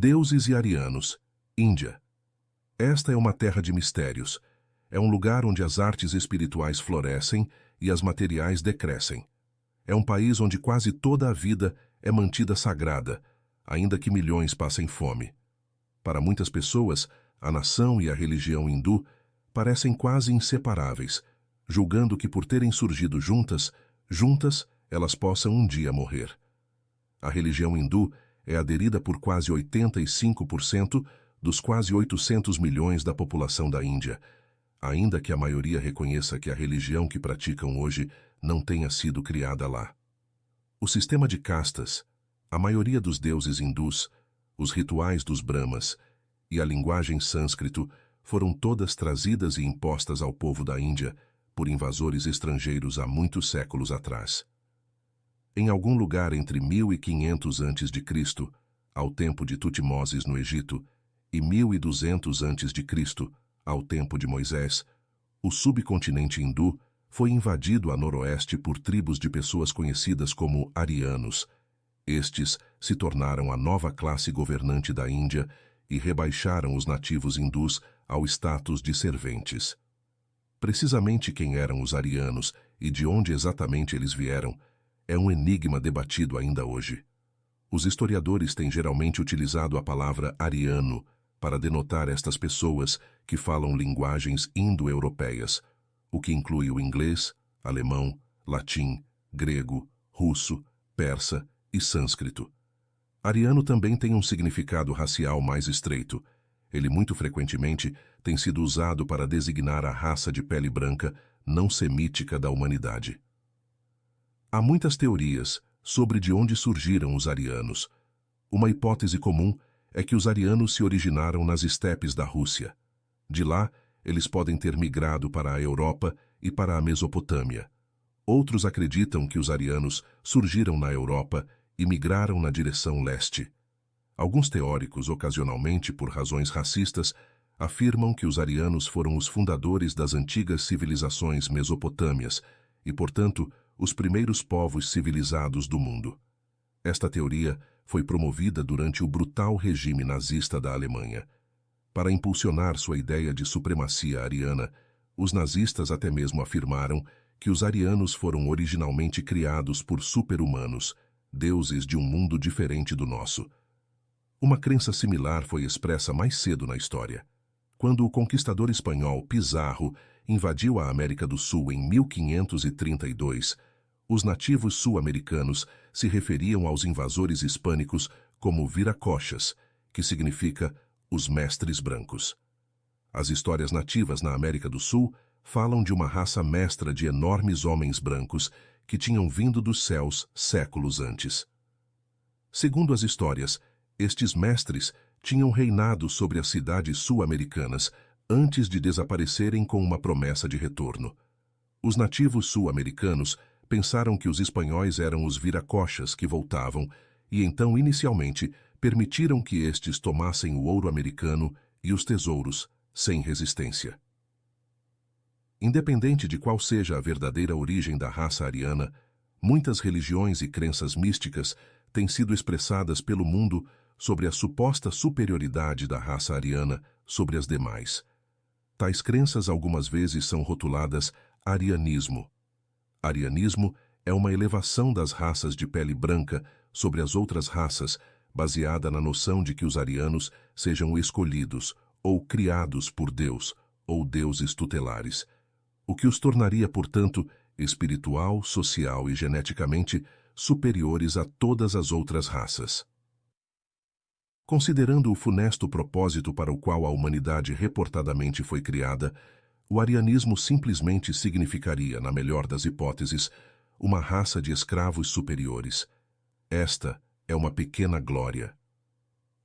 Deuses e arianos. Índia. Esta é uma terra de mistérios. É um lugar onde as artes espirituais florescem e as materiais decrescem. É um país onde quase toda a vida é mantida sagrada, ainda que milhões passem fome. Para muitas pessoas, a nação e a religião hindu parecem quase inseparáveis, julgando que por terem surgido juntas, elas possam um dia morrer. A religião hindu é aderida por quase 85% dos quase 800 milhões da população da Índia, ainda que a maioria reconheça que a religião que praticam hoje não tenha sido criada lá. O sistema de castas, a maioria dos deuses hindus, os rituais dos Brahmas e a linguagem sânscrito foram todas trazidas e impostas ao povo da Índia por invasores estrangeiros há muitos séculos atrás. Em algum lugar entre 1500 a.C., ao tempo de Tutmoses no Egito, e 1200 a.C., ao tempo de Moisés, o subcontinente hindu foi invadido a noroeste por tribos de pessoas conhecidas como arianos. Estes se tornaram a nova classe governante da Índia e rebaixaram os nativos hindus ao status de serventes. Precisamente quem eram os arianos e de onde exatamente eles vieram é um enigma debatido ainda hoje. Os historiadores têm geralmente utilizado a palavra ariano para denotar estas pessoas que falam linguagens indo-europeias, o que inclui o inglês, alemão, latim, grego, russo, persa e sânscrito. Ariano também tem um significado racial mais estreito. Ele muito frequentemente tem sido usado para designar a raça de pele branca não semítica da humanidade. Há muitas teorias sobre de onde surgiram os arianos. Uma hipótese comum é que os arianos se originaram nas estepes da Rússia. De lá, eles podem ter migrado para a Europa e para a Mesopotâmia. Outros acreditam que os arianos surgiram na Europa e migraram na direção leste. Alguns teóricos, ocasionalmente por razões racistas, afirmam que os arianos foram os fundadores das antigas civilizações mesopotâmias e, portanto, os primeiros povos civilizados do mundo. Esta teoria foi promovida durante o brutal regime nazista da Alemanha. Para impulsionar sua ideia de supremacia ariana, os nazistas até mesmo afirmaram que os arianos foram originalmente criados por super-humanos, deuses de um mundo diferente do nosso. Uma crença similar foi expressa mais cedo na história. Quando o conquistador espanhol Pizarro invadiu a América do Sul em 1532, os nativos sul-americanos se referiam aos invasores hispânicos como viracochas, que significa os mestres brancos. As histórias nativas na América do Sul falam de uma raça mestra de enormes homens brancos que tinham vindo dos céus séculos antes. Segundo as histórias, estes mestres tinham reinado sobre as cidades sul-americanas antes de desaparecerem com uma promessa de retorno. Os nativos sul-americanos pensaram que os espanhóis eram os viracochas que voltavam e então, inicialmente, permitiram que estes tomassem o ouro americano e os tesouros, sem resistência. Independente de qual seja a verdadeira origem da raça ariana, muitas religiões e crenças místicas têm sido expressadas pelo mundo sobre a suposta superioridade da raça ariana sobre as demais. Tais crenças algumas vezes são rotuladas arianismo. Arianismo é uma elevação das raças de pele branca sobre as outras raças, baseada na noção de que os arianos sejam escolhidos ou criados por Deus ou deuses tutelares, o que os tornaria, portanto, espiritual, social e geneticamente superiores a todas as outras raças. Considerando o funesto propósito para o qual a humanidade reportadamente foi criada, o arianismo simplesmente significaria, na melhor das hipóteses, uma raça de escravos superiores. Esta é uma pequena glória.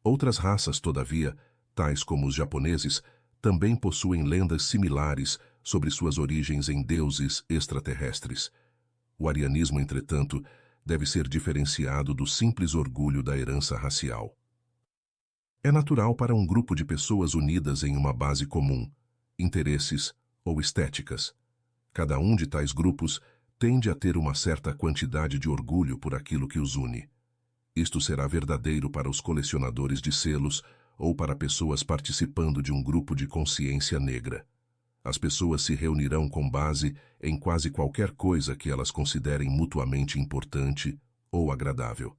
Outras raças, todavia, tais como os japoneses, também possuem lendas similares sobre suas origens em deuses extraterrestres. O arianismo, entretanto, deve ser diferenciado do simples orgulho da herança racial. É natural para um grupo de pessoas unidas em uma base comum, interesses ou estéticas. Cada um de tais grupos tende a ter uma certa quantidade de orgulho por aquilo que os une. Isto será verdadeiro para os colecionadores de selos ou para pessoas participando de um grupo de consciência negra. As pessoas se reunirão com base em quase qualquer coisa que elas considerem mutuamente importante ou agradável.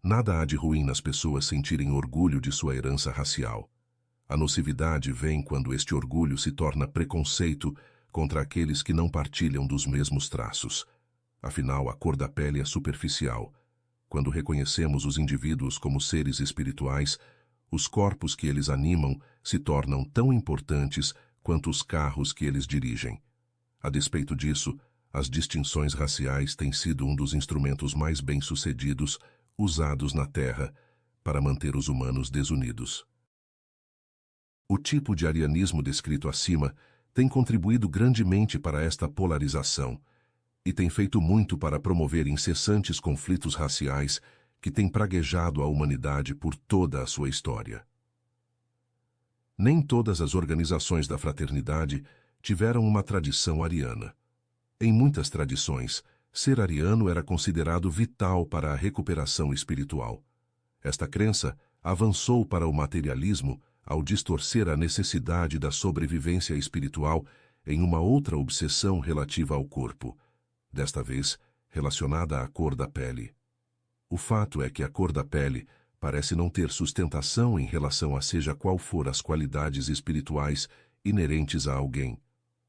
Nada há de ruim nas pessoas sentirem orgulho de sua herança racial. A nocividade vem quando este orgulho se torna preconceito contra aqueles que não partilham dos mesmos traços. Afinal, a cor da pele é superficial. Quando reconhecemos os indivíduos como seres espirituais, os corpos que eles animam se tornam tão importantes quanto os carros que eles dirigem. A despeito disso, as distinções raciais têm sido um dos instrumentos mais bem-sucedidos usados na Terra para manter os humanos desunidos. O tipo de arianismo descrito acima tem contribuído grandemente para esta polarização e tem feito muito para promover incessantes conflitos raciais que têm praguejado a humanidade por toda a sua história. Nem todas as organizações da fraternidade tiveram uma tradição ariana. Em muitas tradições, ser ariano era considerado vital para a recuperação espiritual. Esta crença avançou para o materialismo ao distorcer a necessidade da sobrevivência espiritual em uma outra obsessão relativa ao corpo, desta vez relacionada à cor da pele. O fato é que a cor da pele parece não ter sustentação em relação a seja qual for as qualidades espirituais inerentes a alguém,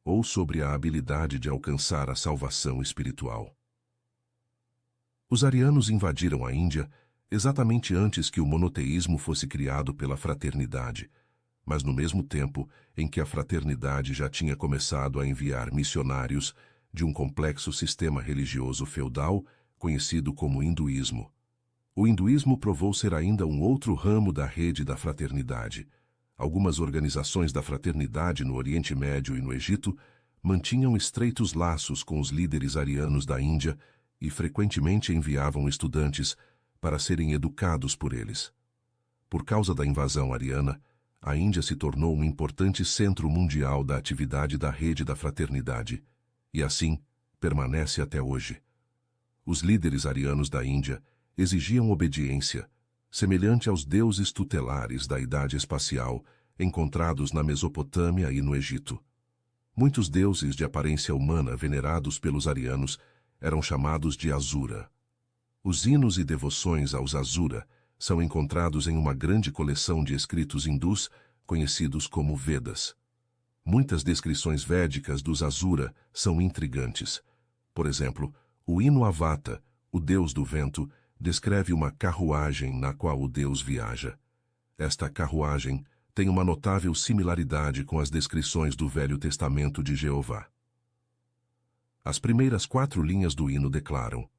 ou sobre a habilidade de alcançar a salvação espiritual. Os arianos invadiram a Índia exatamente antes que o monoteísmo fosse criado pela fraternidade, mas no mesmo tempo em que a fraternidade já tinha começado a enviar missionários de um complexo sistema religioso feudal conhecido como hinduísmo. O hinduísmo provou ser ainda um outro ramo da rede da fraternidade. Algumas organizações da fraternidade no Oriente Médio e no Egito mantinham estreitos laços com os líderes arianos da Índia e frequentemente enviavam estudantes para serem educados por eles. Por causa da invasão ariana, a Índia se tornou um importante centro mundial da atividade da rede da fraternidade, e assim permanece até hoje. Os líderes arianos da Índia exigiam obediência, semelhante aos deuses tutelares da idade espacial encontrados na Mesopotâmia e no Egito. Muitos deuses de aparência humana venerados pelos arianos eram chamados de Asura. Os hinos e devoções aos Asura são encontrados em uma grande coleção de escritos hindus conhecidos como Vedas. Muitas descrições védicas dos Asura são intrigantes. Por exemplo, o hino Avata, o deus do vento, descreve uma carruagem na qual o deus viaja. Esta carruagem tem uma notável similaridade com as descrições do Velho Testamento de Jeová. As primeiras 4 linhas do hino declaram: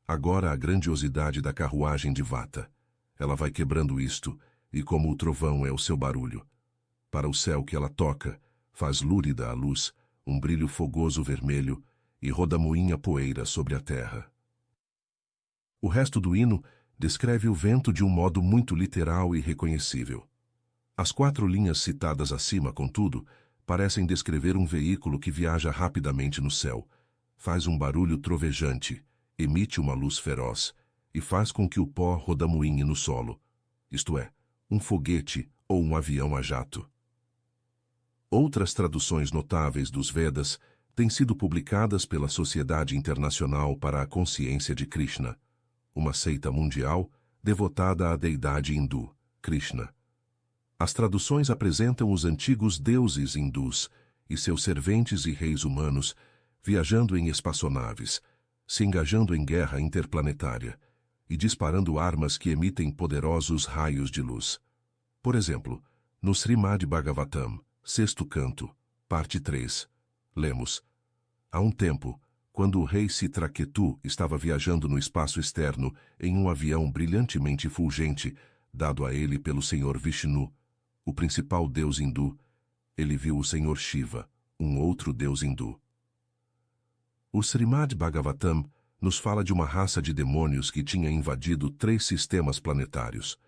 agora a grandiosidade da carruagem de Vata. Ela vai quebrando isto, e como o trovão é o seu barulho. Para o céu que ela toca, faz lúrida a luz, um brilho fogoso vermelho, e rodamuinha poeira sobre a terra. O resto do hino descreve o vento de um modo muito literal e reconhecível. As 4 linhas citadas acima, contudo, parecem descrever um veículo que viaja rapidamente no céu, faz um barulho trovejante, emite uma luz feroz e faz com que o pó rodamuinhe no solo, isto é, um foguete ou um avião a jato. Outras traduções notáveis dos Vedas têm sido publicadas pela Sociedade Internacional para a Consciência de Krishna, uma seita mundial devotada à deidade hindu, Krishna. As traduções apresentam os antigos deuses hindus e seus serventes e reis humanos viajando em espaçonaves, se engajando em guerra interplanetária e disparando armas que emitem poderosos raios de luz. Por exemplo, no Srimad Bhagavatam, 6º canto, parte 3, lemos: há um tempo, quando o rei Citraketu estava viajando no espaço externo em um avião brilhantemente fulgente, dado a ele pelo Senhor Vishnu, o principal deus hindu, ele viu o Senhor Shiva, um outro deus hindu. O Srimad Bhagavatam nos fala de uma raça de demônios que tinha invadido 3 sistemas planetários.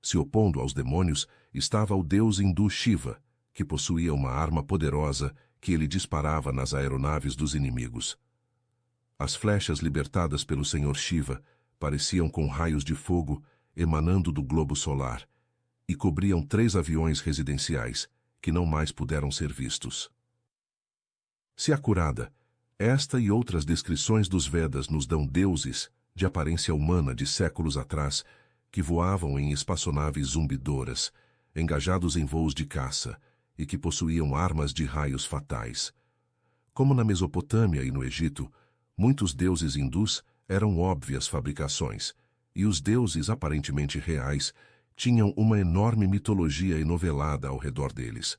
Se opondo aos demônios estava o deus hindu Shiva, que possuía uma arma poderosa que ele disparava nas aeronaves dos inimigos. As flechas libertadas pelo Senhor Shiva Pareciam com raios de fogo emanando do globo solar e cobriam 3 aviões residenciais que não mais puderam ser vistos. Se acurada, esta e outras descrições dos Vedas nos dão deuses de aparência humana de séculos atrás que voavam em espaçonaves zumbidoras, engajados em voos de caça e que possuíam armas de raios fatais. Como na Mesopotâmia e no Egito, muitos deuses hindus eram óbvias fabricações, e os deuses aparentemente reais tinham uma enorme mitologia enovelada ao redor deles.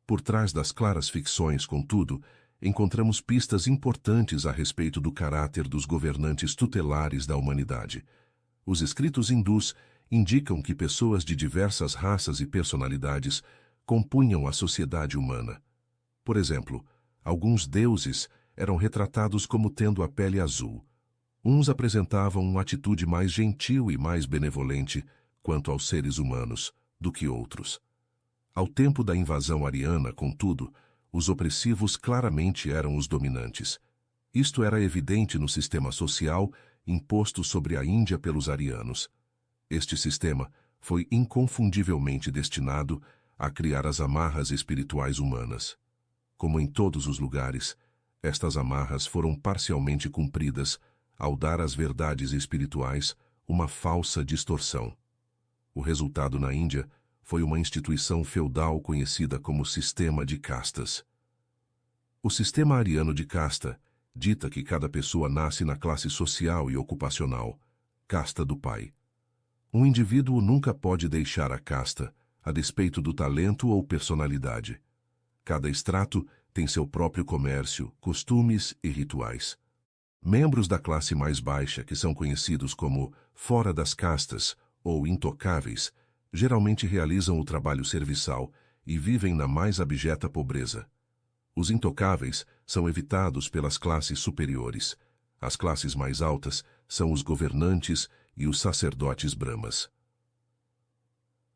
Por trás das claras ficções, contudo, encontramos pistas importantes a respeito do caráter dos governantes tutelares da humanidade. Os escritos hindus indicam que pessoas de diversas raças e personalidades compunham a sociedade humana. Por exemplo, alguns deuses eram retratados como tendo a pele azul. Uns apresentavam uma atitude mais gentil e mais benevolente quanto aos seres humanos do que outros. Ao tempo da invasão ariana, contudo, os opressivos claramente eram os dominantes. Isto era evidente no sistema social imposto sobre a Índia pelos arianos. Este sistema foi inconfundivelmente destinado a criar as amarras espirituais humanas. Como em todos os lugares, estas amarras foram parcialmente cumpridas ao dar às verdades espirituais uma falsa distorção. O resultado na Índia foi uma instituição feudal conhecida como sistema de castas. O sistema ariano de casta dita que cada pessoa nasce na classe social e ocupacional, casta do pai. Um indivíduo nunca pode deixar a casta, a despeito do talento ou personalidade. Cada estrato tem seu próprio comércio, costumes e rituais. Membros da classe mais baixa, que são conhecidos como fora das castas ou intocáveis, geralmente realizam o trabalho serviçal e vivem na mais abjeta pobreza. Os intocáveis são evitados pelas classes superiores. As classes mais altas são os governantes e os sacerdotes brahmas.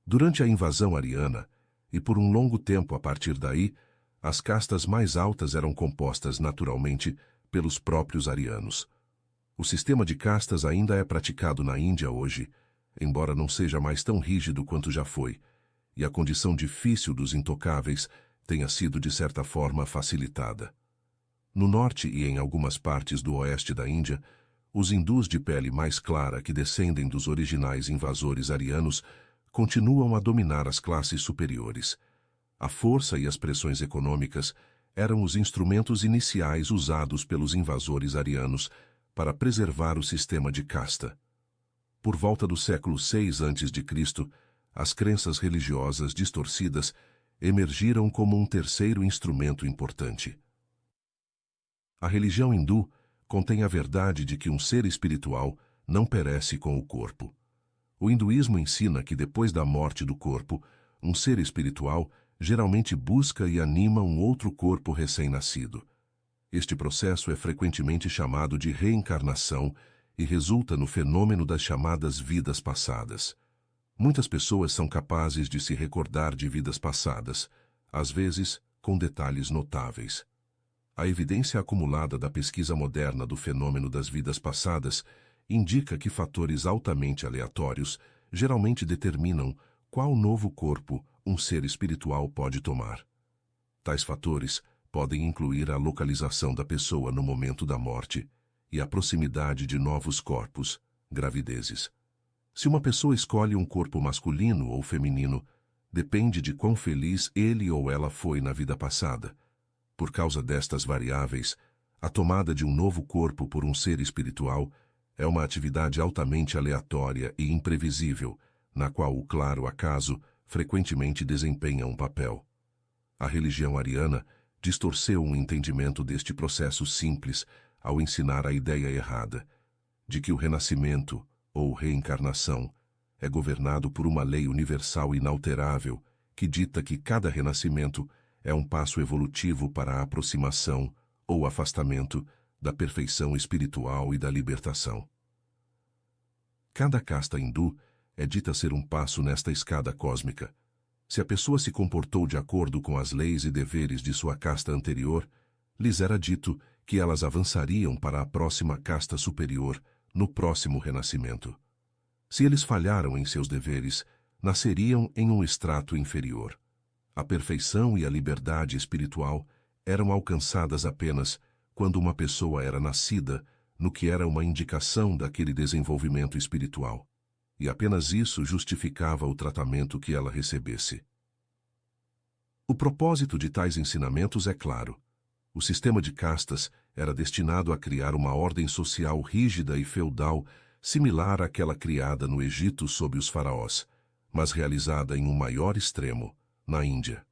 Durante a invasão ariana, e por um longo tempo a partir daí, as castas mais altas eram compostas naturalmente pelos próprios arianos. O sistema de castas ainda é praticado na Índia hoje, embora não seja mais tão rígido quanto já foi, e a condição difícil dos intocáveis tenha sido de certa forma facilitada. No norte e em algumas partes do oeste da Índia, os hindus de pele mais clara que descendem dos originais invasores arianos continuam a dominar as classes superiores. A força e as pressões econômicas eram os instrumentos iniciais usados pelos invasores arianos para preservar o sistema de casta. Por volta do século VI a.C., as crenças religiosas distorcidas emergiram como um terceiro instrumento importante. A religião hindu contém a verdade de que um ser espiritual não perece com o corpo. O hinduísmo ensina que depois da morte do corpo, um ser espiritual geralmente busca e anima um outro corpo recém-nascido. Este processo é frequentemente chamado de reencarnação e resulta no fenômeno das chamadas vidas passadas. Muitas pessoas são capazes de se recordar de vidas passadas, às vezes com detalhes notáveis. A evidência acumulada da pesquisa moderna do fenômeno das vidas passadas indica que fatores altamente aleatórios geralmente determinam qual novo corpo um ser espiritual pode tomar. Tais fatores podem incluir a localização da pessoa no momento da morte e a proximidade de novos corpos, gravidezes. Se uma pessoa escolhe um corpo masculino ou feminino, depende de quão feliz ele ou ela foi na vida passada. Por causa destas variáveis, a tomada de um novo corpo por um ser espiritual é uma atividade altamente aleatória e imprevisível, na qual o claro acaso frequentemente desempenha um papel. A religião ariana distorceu um entendimento deste processo simples ao ensinar a ideia errada de que o renascimento, ou reencarnação, é governado por uma lei universal inalterável que dita que cada renascimento é um passo evolutivo para a aproximação ou afastamento da perfeição espiritual e da libertação. Cada casta hindu é dita ser um passo nesta escada cósmica. Se a pessoa se comportou de acordo com as leis e deveres de sua casta anterior, lhes era dito que elas avançariam para a próxima casta superior, no próximo renascimento. Se eles falharam em seus deveres, nasceriam em um estrato inferior. A perfeição e a liberdade espiritual eram alcançadas apenas quando uma pessoa era nascida no que era uma indicação daquele desenvolvimento espiritual, e apenas isso justificava o tratamento que ela recebesse. O propósito de tais ensinamentos é claro. O sistema de castas era destinado a criar uma ordem social rígida e feudal, similar àquela criada no Egito sob os faraós, mas realizada em um maior extremo, na Índia.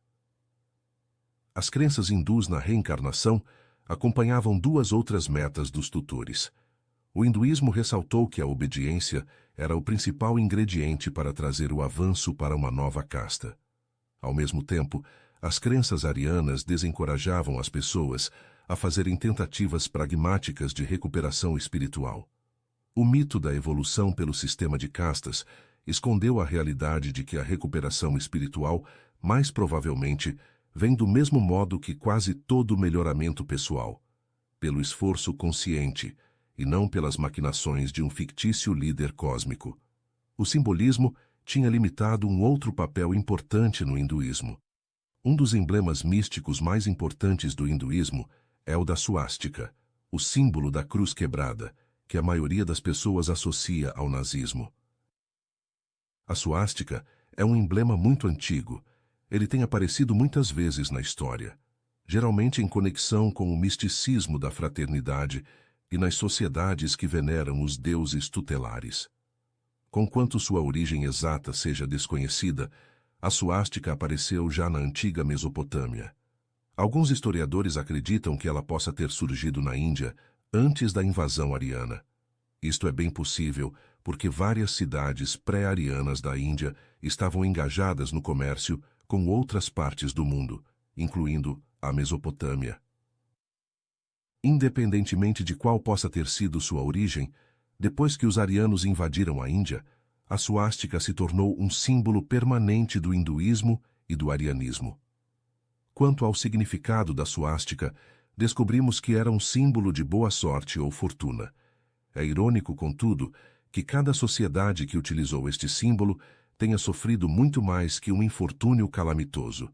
As crenças hindus na reencarnação acompanhavam duas outras metas dos tutores. O hinduísmo ressaltou que a obediência era o principal ingrediente para trazer o avanço para uma nova casta. Ao mesmo tempo, as crenças arianas desencorajavam as pessoas a fazerem tentativas pragmáticas de recuperação espiritual. O mito da evolução pelo sistema de castas escondeu a realidade de que a recuperação espiritual, mais provavelmente, vem do mesmo modo que quase todo melhoramento pessoal, pelo esforço consciente e não pelas maquinações de um fictício líder cósmico. O simbolismo tinha limitado um outro papel importante no hinduísmo. Um dos emblemas místicos mais importantes do hinduísmo é o da suástica, o símbolo da cruz quebrada, que a maioria das pessoas associa ao nazismo. A suástica é um emblema muito antigo. Ele tem aparecido muitas vezes na história, geralmente em conexão com o misticismo da fraternidade e nas sociedades que veneram os deuses tutelares. Conquanto sua origem exata seja desconhecida, a suástica apareceu já na antiga Mesopotâmia. Alguns historiadores acreditam que ela possa ter surgido na Índia antes da invasão ariana. Isto é bem possível porque várias cidades pré-arianas da Índia estavam engajadas no comércio com outras partes do mundo, incluindo a Mesopotâmia. Independentemente de qual possa ter sido sua origem, depois que os arianos invadiram a Índia, a suástica se tornou um símbolo permanente do hinduísmo e do arianismo. Quanto ao significado da suástica, descobrimos que era um símbolo de boa sorte ou fortuna. É irônico, contudo, que cada sociedade que utilizou este símbolo tenha sofrido muito mais que um infortúnio calamitoso.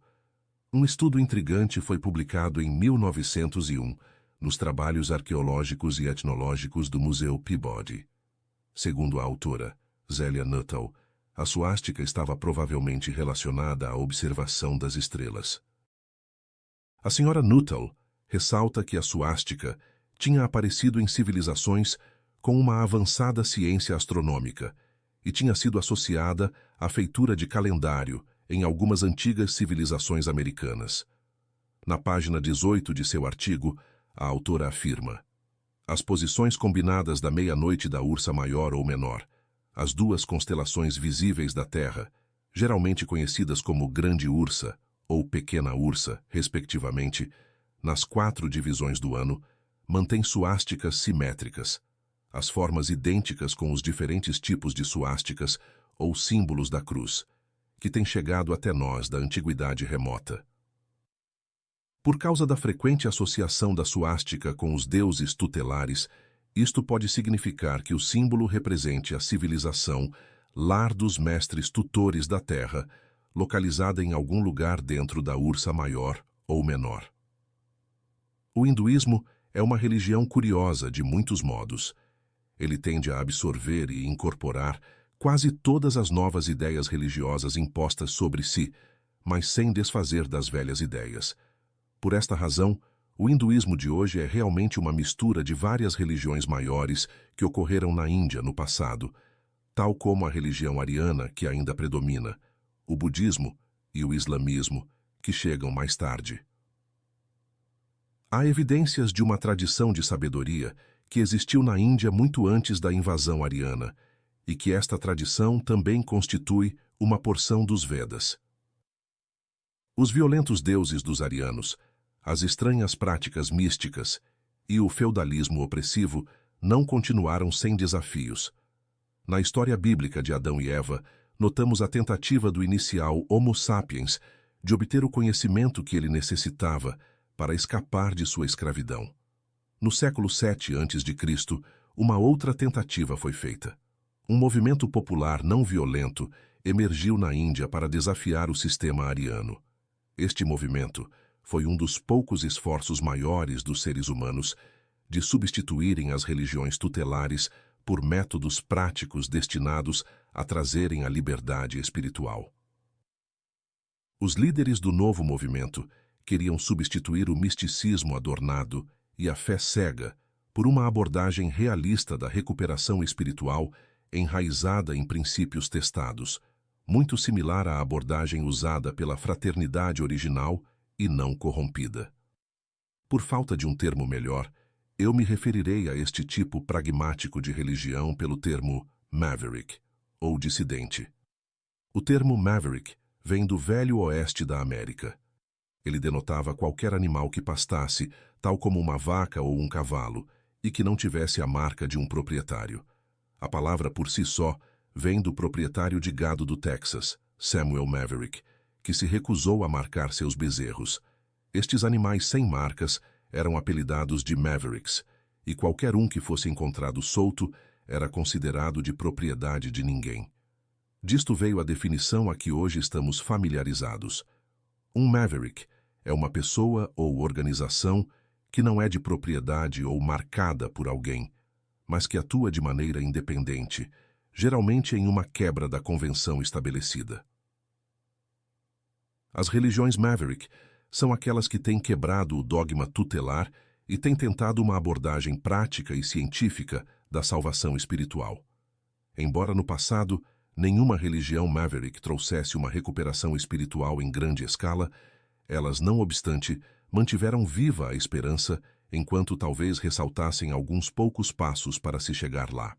Um estudo intrigante foi publicado em 1901 nos trabalhos arqueológicos e etnológicos do Museu Peabody. Segundo a autora, Zélia Nuttall, a suástica estava provavelmente relacionada à observação das estrelas. A senhora Nuttall ressalta que a suástica tinha aparecido em civilizações com uma avançada ciência astronômica e tinha sido associada à feitura de calendário em algumas antigas civilizações americanas. Na página 18 de seu artigo, a autora afirma: as posições combinadas da meia-noite da Ursa Maior ou Menor, as duas constelações visíveis da Terra, geralmente conhecidas como Grande Ursa ou Pequena Ursa, respectivamente, nas 4 divisões do ano, mantêm suásticas simétricas, as formas idênticas com os diferentes tipos de suásticas ou símbolos da cruz, que têm chegado até nós da antiguidade remota. Por causa da frequente associação da suástica com os deuses tutelares, isto pode significar que o símbolo represente a civilização, lar dos mestres tutores da Terra, localizada em algum lugar dentro da Ursa Maior ou Menor. O hinduísmo é uma religião curiosa de muitos modos. Ele tende a absorver e incorporar quase todas as novas ideias religiosas impostas sobre si, mas sem desfazer das velhas ideias. Por esta razão, o hinduísmo de hoje é realmente uma mistura de várias religiões maiores que ocorreram na Índia no passado, tal como a religião ariana, que ainda predomina, o budismo e o islamismo, que chegam mais tarde. Há evidências de uma tradição de sabedoria que existiu na Índia muito antes da invasão ariana, e que esta tradição também constitui uma porção dos Vedas. Os violentos deuses dos arianos, as estranhas práticas místicas e o feudalismo opressivo não continuaram sem desafios. Na história bíblica de Adão e Eva, notamos a tentativa do inicial Homo sapiens de obter o conhecimento que ele necessitava para escapar de sua escravidão. No século 7 a.C., uma outra tentativa foi feita. Um movimento popular não violento emergiu na Índia para desafiar o sistema ariano. Este movimento foi um dos poucos esforços maiores dos seres humanos de substituírem as religiões tutelares por métodos práticos destinados a trazerem a liberdade espiritual. Os líderes do novo movimento queriam substituir o misticismo adornado e a fé cega por uma abordagem realista da recuperação espiritual enraizada em princípios testados, muito similar à abordagem usada pela fraternidade original e não corrompida. Por falta de um termo melhor, eu me referirei a este tipo pragmático de religião pelo termo maverick, ou dissidente. O termo maverick vem do Velho Oeste da América. Ele denotava qualquer animal que pastasse, tal como uma vaca ou um cavalo, e que não tivesse a marca de um proprietário. A palavra por si só vem do proprietário de gado do Texas, Samuel Maverick, que se recusou a marcar seus bezerros. Estes animais sem marcas eram apelidados de Mavericks, e qualquer um que fosse encontrado solto era considerado de propriedade de ninguém. Disto veio a definição a que hoje estamos familiarizados. Um Maverick é uma pessoa ou organização que não é de propriedade ou marcada por alguém, mas que atua de maneira independente, geralmente em uma quebra da convenção estabelecida. As religiões Maverick são aquelas que têm quebrado o dogma tutelar e têm tentado uma abordagem prática e científica da salvação espiritual. Embora no passado nenhuma religião Maverick trouxesse uma recuperação espiritual em grande escala, elas, não obstante, mantiveram viva a esperança enquanto talvez ressaltassem alguns poucos passos para se chegar lá.